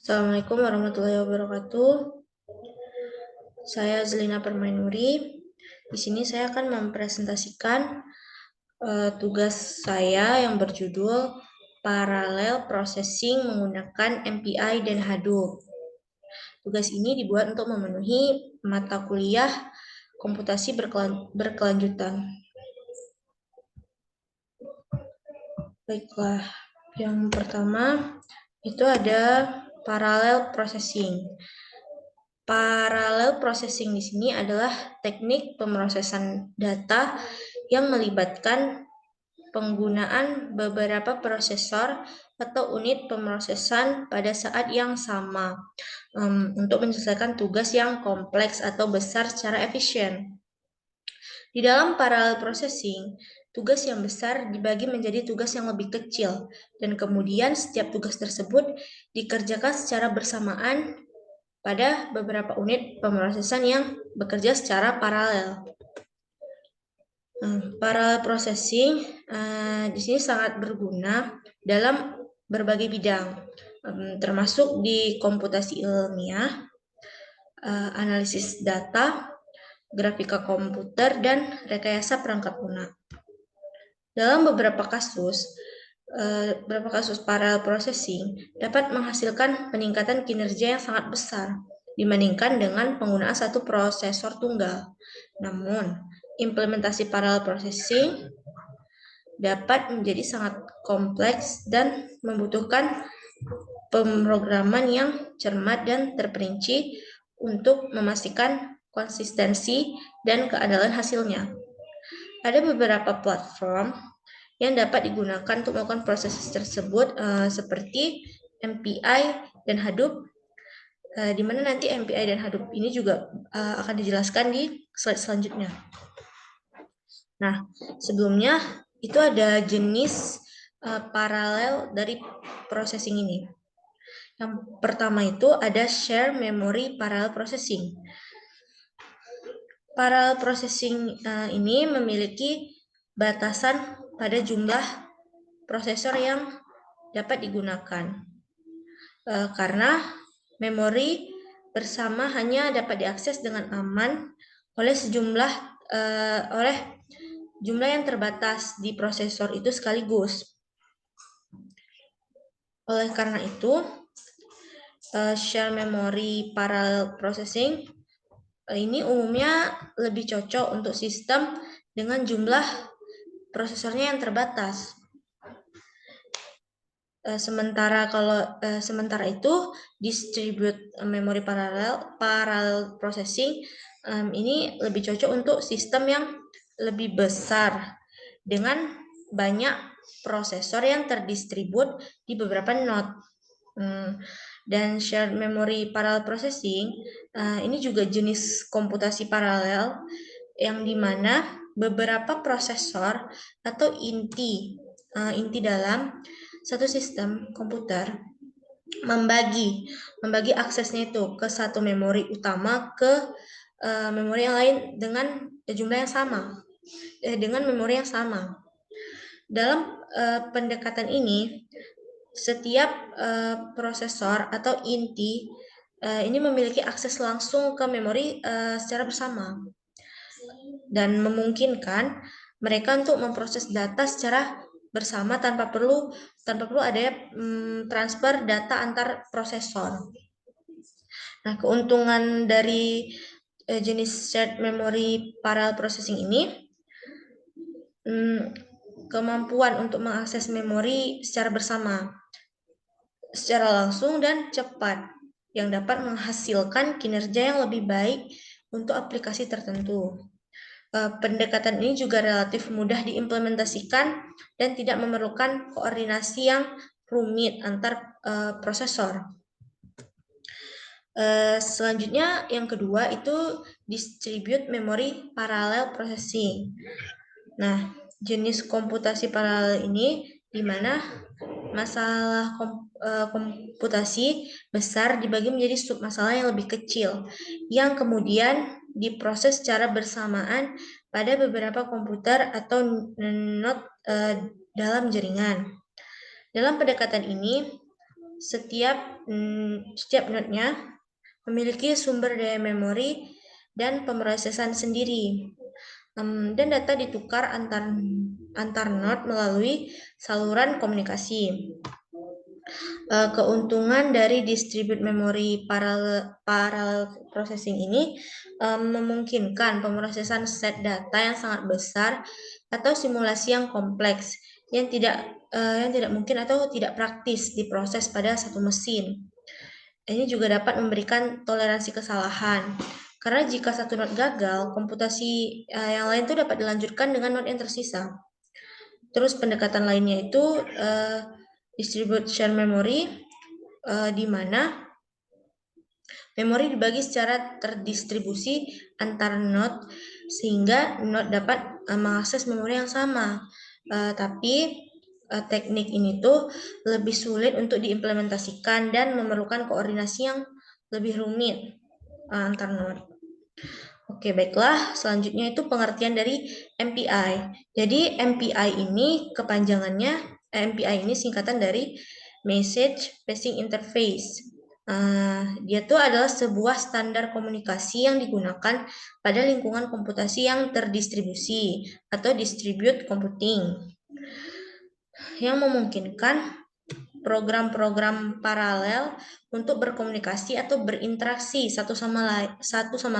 Assalamualaikum warahmatullahi wabarakatuh. Saya Zelina Permainuri. Di sini saya akan mempresentasikan tugas saya yang berjudul Parallel Processing menggunakan MPI dan Hadoop. Tugas ini dibuat untuk memenuhi mata kuliah komputasi berkelanjutan. Baiklah, yang pertama itu ada parallel processing. Parallel processing di sini adalah teknik pemrosesan data yang melibatkan penggunaan beberapa prosesor atau unit pemrosesan pada saat yang sama untuk menyelesaikan tugas yang kompleks atau besar secara efisien. Di dalam parallel processing, tugas yang besar dibagi menjadi tugas yang lebih kecil, dan kemudian setiap tugas tersebut dikerjakan secara bersamaan pada beberapa unit pemrosesan yang bekerja secara paralel. Parallel processing di sini sangat berguna dalam berbagai bidang, termasuk di komputasi ilmiah, analisis data, grafika komputer, dan rekayasa perangkat lunak. Dalam beberapa kasus parallel processing dapat menghasilkan peningkatan kinerja yang sangat besar dibandingkan dengan penggunaan satu prosesor tunggal. Namun, implementasi parallel processing dapat menjadi sangat kompleks dan membutuhkan pemrograman yang cermat dan terperinci untuk memastikan konsistensi dan keadilan hasilnya. Ada beberapa platform yang dapat digunakan untuk melakukan proses tersebut seperti MPI dan Hadoop, di mana nanti MPI dan Hadoop ini juga akan dijelaskan di slide selanjutnya. Nah, sebelumnya itu ada jenis paralel dari processing ini. Yang pertama itu ada share memory parallel processing. Parallel processing ini memiliki batasan pada jumlah prosesor yang dapat digunakan. Karena memori bersama hanya dapat diakses dengan aman oleh jumlah yang terbatas di prosesor itu sekaligus. Oleh karena itu, share memory parallel processing ini umumnya lebih cocok untuk sistem dengan jumlah prosesornya yang terbatas. Sementara itu distribute memory parallel processing ini lebih cocok untuk sistem yang lebih besar dengan banyak prosesor yang terdistribut di beberapa node. Dan shared memory parallel processing ini juga jenis komputasi paralel yang dimana beberapa prosesor atau inti dalam satu sistem komputer membagi aksesnya itu ke satu memori utama ke memori yang lain dengan jumlah yang sama, dengan memori yang sama. Dalam pendekatan ini, setiap prosesor atau inti ini memiliki akses langsung ke memori secara bersama dan memungkinkan mereka untuk memproses data secara bersama tanpa perlu ada transfer data antar prosesor. Nah, keuntungan dari jenis shared memory parallel processing ini kemampuan untuk mengakses memori secara bersama, secara langsung dan cepat, yang dapat menghasilkan kinerja yang lebih baik untuk aplikasi tertentu. Pendekatan ini juga relatif mudah diimplementasikan dan tidak memerlukan koordinasi yang rumit antar prosesor. Selanjutnya yang kedua itu distribute memory parallel processing. Nah, jenis komputasi paralel ini di mana masalah komputasi besar dibagi menjadi submasalah yang lebih kecil yang kemudian diproses secara bersamaan pada beberapa komputer atau node dalam jaringan. Dalam pendekatan ini, Setiap node-nya memiliki sumber daya memori dan pemrosesan sendiri. Dan data ditukar antar node melalui saluran komunikasi. Keuntungan dari distribute memory parallel processing ini memungkinkan pemrosesan set data yang sangat besar atau simulasi yang kompleks yang tidak mungkin atau tidak praktis diproses pada satu mesin. Ini juga dapat memberikan toleransi kesalahan. Karena jika satu node gagal, komputasi yang lain itu dapat dilanjutkan dengan node yang tersisa. Terus pendekatan lainnya itu distribution memory, di mana memori dibagi secara terdistribusi antar node sehingga node dapat mengakses memori yang sama. Tapi teknik ini tuh lebih sulit untuk diimplementasikan dan memerlukan koordinasi yang lebih rumit antar node. Oke, baiklah. Selanjutnya itu pengertian dari MPI. Jadi MPI ini kepanjangannya, MPI ini singkatan dari Message Passing Interface. Dia tuh adalah sebuah standar komunikasi yang digunakan pada lingkungan komputasi yang terdistribusi atau distribute computing, yang memungkinkan program-program paralel untuk berkomunikasi atau berinteraksi satu sama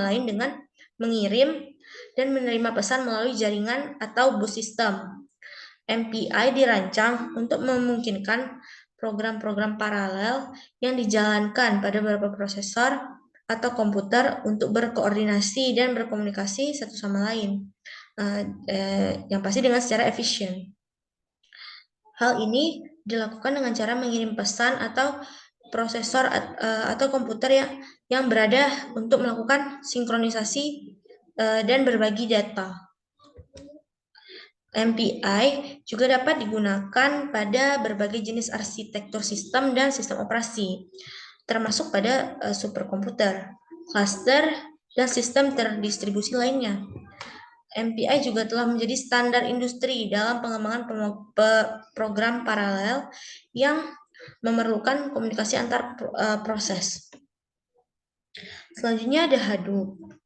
lain dengan mengirim dan menerima pesan melalui jaringan atau bus sistem. MPI dirancang untuk memungkinkan program-program paralel yang dijalankan pada beberapa prosesor atau komputer untuk berkoordinasi dan berkomunikasi satu sama lain, yang pasti dengan secara efisien. Hal ini dilakukan dengan cara mengirim pesan atau prosesor atau komputer yang berada untuk melakukan sinkronisasi dan berbagi data. MPI juga dapat digunakan pada berbagai jenis arsitektur sistem dan sistem operasi, termasuk pada superkomputer, cluster, dan sistem terdistribusi lainnya. MPI juga telah menjadi standar industri dalam pengembangan program paralel yang memerlukan komunikasi antar proses. Selanjutnya ada Hadoop.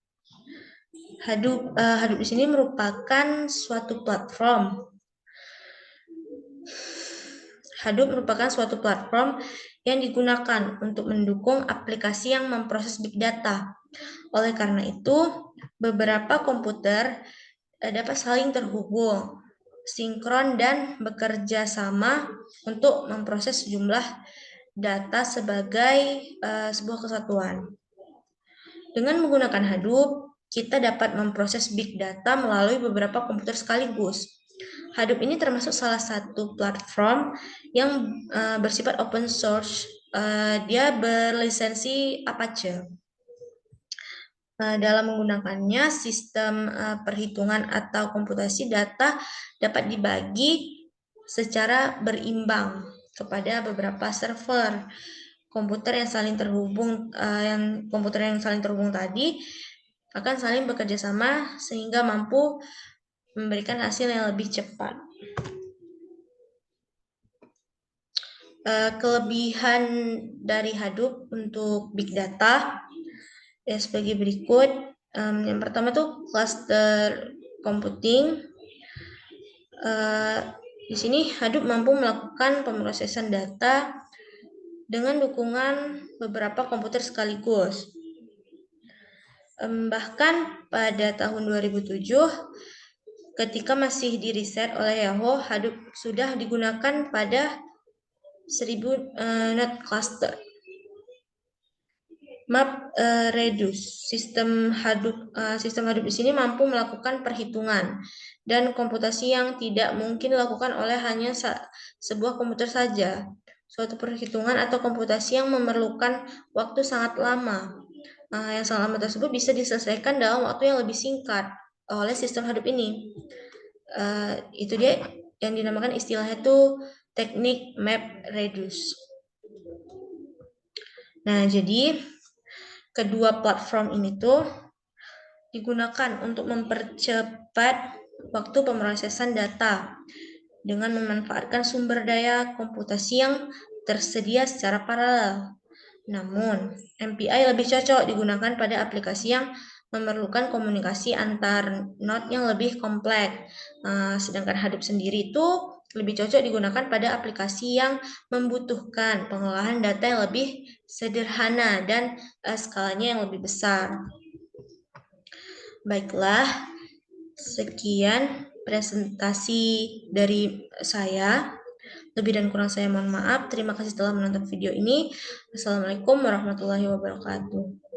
Hadoop di sini merupakan suatu platform. Hadoop merupakan suatu platform yang digunakan untuk mendukung aplikasi yang memproses big data. Oleh karena itu, beberapa komputer dapat saling terhubung, sinkron, dan bekerja sama untuk memproses sejumlah data sebagai sebuah kesatuan. Dengan menggunakan Hadoop, kita dapat memproses big data melalui beberapa komputer sekaligus. Hadoop ini termasuk salah satu platform yang bersifat open source. Dia berlisensi Apache. Dalam menggunakannya, sistem perhitungan atau komputasi data dapat dibagi secara berimbang kepada beberapa server. Komputer yang saling terhubung tadi akan saling bekerja sama sehingga mampu memberikan hasil yang lebih cepat. Kelebihan dari Hadoop untuk big data sebagai berikut. Yang pertama tuh cluster computing. Di sini Hadoop mampu melakukan pemrosesan data dengan dukungan beberapa komputer sekaligus. Bahkan pada tahun 2007, ketika masih diriset oleh Yahoo, Hadoop sudah digunakan pada 1000 node cluster. MapReduce. Sistem Hadoop di sini mampu melakukan perhitungan dan komputasi yang tidak mungkin dilakukan oleh hanya sebuah komputer saja. Suatu perhitungan atau komputasi yang memerlukan waktu sangat lama. Yang sangat lama tersebut bisa diselesaikan dalam waktu yang lebih singkat oleh sistem Hadoop ini. Itu dia yang dinamakan istilahnya itu teknik MapReduce. Nah, jadi kedua platform ini tuh digunakan untuk mempercepat waktu pemrosesan data dengan memanfaatkan sumber daya komputasi yang tersedia secara paralel. Namun, MPI lebih cocok digunakan pada aplikasi yang memerlukan komunikasi antar node yang lebih kompleks. Sedangkan Hadoop sendiri itu lebih cocok digunakan pada aplikasi yang membutuhkan pengolahan data yang lebih sederhana dan skalanya yang lebih besar. Baiklah, sekian presentasi dari saya. Lebih dan kurang saya mohon maaf. Terima kasih telah menonton video ini. Assalamualaikum warahmatullahi wabarakatuh.